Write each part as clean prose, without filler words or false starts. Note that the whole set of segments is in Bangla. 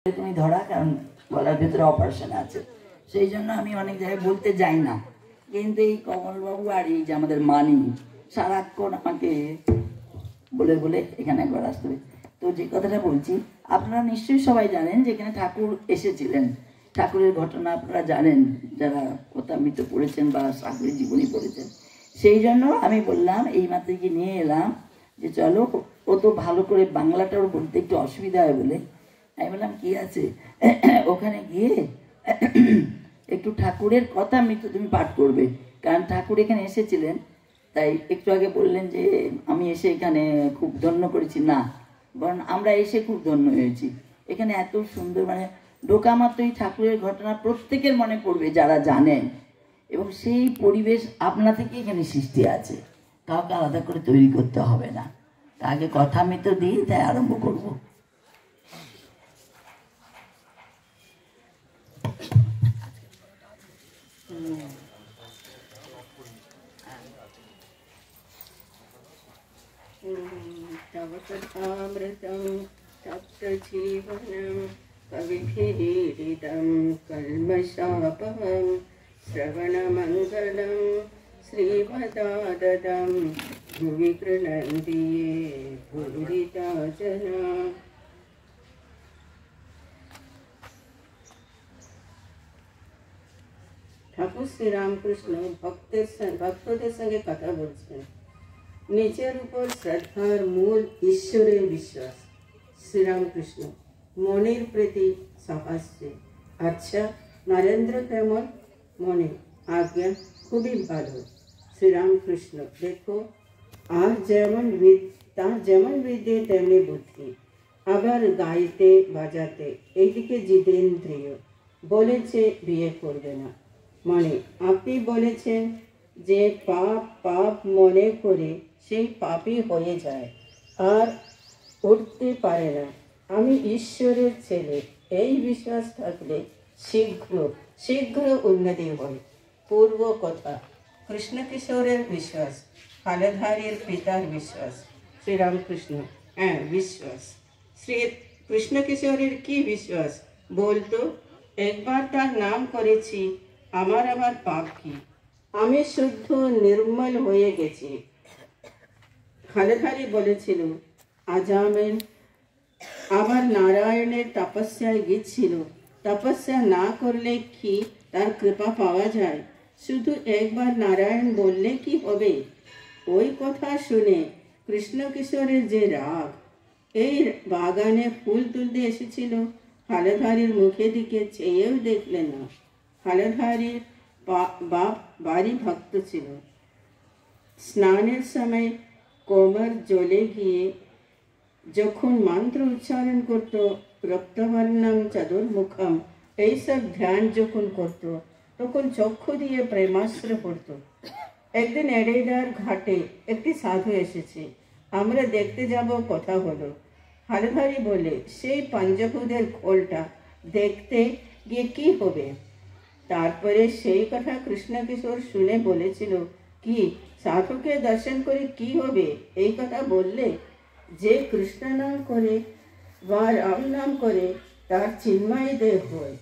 তুমি ধরা, কারণ গলার ভিতরে অপারেশন আছে, সেই জন্য আমি অনেক জায়গায় বলতে যাই না। কিন্তু এই কমলবাবু আর এই যে আমাদের মানি সারাক্ষণ আমাকে বলে বলে এখানে একবার আসতে হবে। তো যে কথাটা বলছি, আপনারা নিশ্চয়ই সবাই জানেন যে এখানে ঠাকুর এসেছিলেন। ঠাকুরের ঘটনা আপনারা জানেন, যারা কথামৃত পড়েছেন বা ঠাকুরের জীবনী পড়েছেন। সেই জন্য আমি বললাম, এই মাত্রকে নিয়ে এলাম যে চলো, ও তো ভালো করে বাংলাটাও বলতে একটু অসুবিধা হয় বলে আমি বললাম কি আছে, ওখানে গিয়ে একটু ঠাকুরের কথামৃত তুমি পাঠ করবে, কারণ ঠাকুর এখানে এসেছিলেন। তাই একটু আগে বললেন যে আমি এসে এখানে খুব ধন্য করেছি, না বরং আমরা এসে খুব ধন্য হয়েছি। এখানে এত সুন্দর, মানে ঢোকা মাত্রই ঠাকুরের ঘটনা প্রত্যেকের মনে পড়বে যারা জানেন, এবং সেই পরিবেশ আপনা থেকে এখানে সৃষ্টি আছে, কাউকে আলাদা করে তৈরি করতে হবে না। তা আগে কথামৃত দিয়ে তাই আরম্ভ করব। तव कथामृतं तप्तजीवनं कविभिरीडितं कल्मषापहं श्रवणमङ्गलं श्रीमदाददं भुवि गृह्णन्ति ये भूरिता जना। ঠাকুর শ্রীরামকৃষ্ণ ভক্তদের সঙ্গে কথা বলছেন। নিজের উপর শ্রদ্ধার মূল ঈশ্বরের বিশ্বাস। শ্রীরামকৃষ্ণ মনের প্রতি সাহায্য। আচ্ছা নরেন্দ্র কেমন? মনে আজ্ঞা খুবই ভালো। শ্রীরামকৃষ্ণ দেখো, আর তার যেমন বিদ্যে তেমনি বুদ্ধি, আবার গাইতে বাজাতে এইদিকে জিতেন্দ্রিয়। বলেছে বিয়ে করবে না। মানে আপনি বলেছেন যে পাপ মনে করে সেই পাপই হয়ে যায়, আর উঠতে পারে না। আমি ঈশ্বরের ছেলে, এই বিশ্বাস থাকলে শীঘ্র উন্নতি হয়। পূর্ব কথা, কৃষ্ণকিশোরের বিশ্বাস, কালধারীর পিতার বিশ্বাস। শ্রীরামকৃষ্ণ হ্যাঁ বিশ্বাস। শ্রী কৃষ্ণকিশোরের কি বিশ্বাস বলতো? একবার তার নাম করেছি, আমার আবার পাপ কি? আমি শুদ্ধ নির্মল হয়ে গেছি। খালেধারী বলেছিল আজামেল আবার নারায়ণের তপস্যায় গিয়েছিল। তপস্যা না করলে কি তার কৃপা পাওয়া যায়? শুধু একবার নারায়ণ বললে কি হবে? ওই কথা শুনে কৃষ্ণকিশোরের যে রাগ, এই বাগানে ফুল তুলতে এসেছিল, খালেধারীর মুখের দিকে চেয়েও দেখলেন না। খালেধারীর বাপ বাড়ি ভক্ত ছিল। স্নানের সময় কোমর জ্বলে গিয়ে যখন মন্ত্র উচ্চারণ করত, রক্তবর্ণম চতুর্মুখম, এইসব ধ্যান যখন করত, তখন চক্ষু দিয়ে প্রেমাস্ত্র পড়ত। একদিন এড়েদার ঘাটে একটি সাধু এসেছে, আমরা দেখতে যাব, কথা হলো। খালেধারী বলে, সেই পঞ্চভূতের খোলটা দেখতে গিয়ে কি হবে? তারপরে সেই কথা কৃষ্ণকিশোর শুনে বলেছিল, কি সাধুকে দর্শন করে কি হবে? এই কথা বললে, যে কৃষ্ণ নাম করে বা রাম নাম করে তার চিন্ময় দেহ হয়,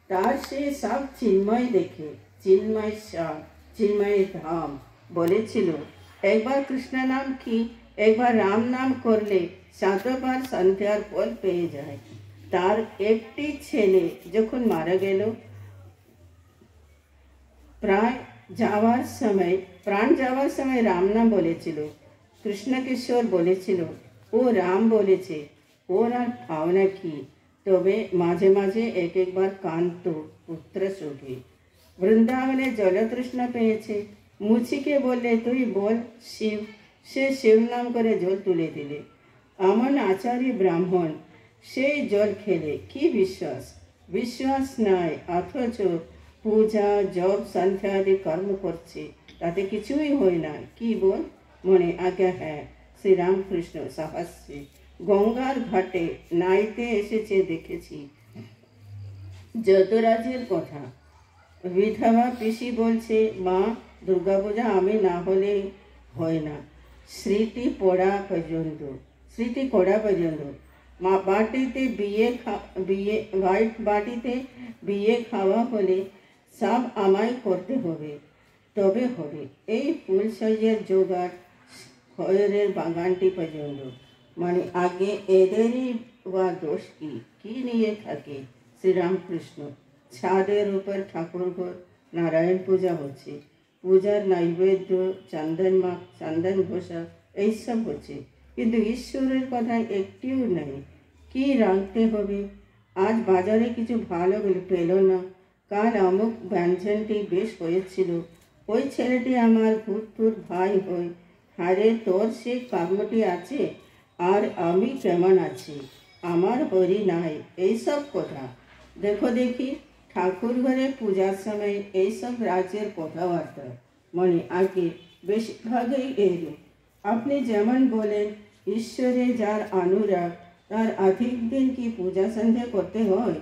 তার সে সব চিন্ময় দেখে, চিন্ময় শ্যাম, চিন্ময় ধাম। বলেছিল একবার কৃষ্ণ নাম কি একবার রাম নাম করলে শতবার সন্ধ্যার ফল পেয়ে যায়। তার একটি ছেলে যখন মারা গেল, প্রাণ যাওয়ার সময় রাম নাম বলেছিল। কৃষ্ণকিশোর বলেছিল, ও রাম বলেছে, ওর আর ভাবনা কি? তবে মাঝে মাঝে একবার কান্ত পুত্র সুখী। বৃন্দাবনে জলতৃষ্ণা পেয়েছে, মুচিকে বললে তুই বল শিব, সে শিব নাম করে জল তুলে দিলে। আমন আচারী ব্রাহ্মণ, সেই জল খেলে। কি বিশ্বাস নাই, অথচ পূজা জপ সন্ধ্যাদি কর্ম করছে, তাতে কিছুই হয় না। কি বল? মনে আজ্ঞা হ্যাঁ। শ্রীরামকৃষ্ণ সাহস্যে গঙ্গার ঘাটে নাইতে এসেছে, দেখেছি। যতরাজের কথা, বিধবা পিসি বলছে, মা দুর্গাপূজা আমি না হলে হয় না, স্মৃতি করা পর্যন্ত। মা বাটিতে হোয়াইট বাটিতে বিয়ে খাওয়া হলে সব আমায় করতে হবে, তবে হবে। এই ফুল সাইজের জোগাড় খয়েরের বাগানটি পর্যন্ত, মানে আগে এদেরই বা দোষ কি নিয়ে থাকে? শ্রীরামকৃষ্ণ। ছাদের উপর ঠাকুরঘর, নারায়ণ পূজা হচ্ছে, পূজার নৈবেদ্য, চন্দন ঘোষা এইসব হচ্ছে, কিন্তু ঈশ্বরের কথা একটিও নেই। কি রাঁধতে হবে? আজ বাজারে কিছু ভালো পেল না, কাল অমুক ব্যঞ্জনটি বেশ হয়েছিল। ওই ছেলেটি আমার ভূতপুর ভাই হয়, হারে তোর সে কর্মটি আছে, আর আমি কেমন আছি, আমার হরি নাই, এইসব কথা। দেখো দেখি ঠাকুর ঘরে পূজার সময় এইসব রাজ্যের কথাবার্তা, মানে আগে বেশিরভাগই এরূপ। আপনি যেমন বলেন ঈশ্বরে যার অনুরাগ, তার অধিক দিন কি পূজা সন্ধ্যা করতে হয়?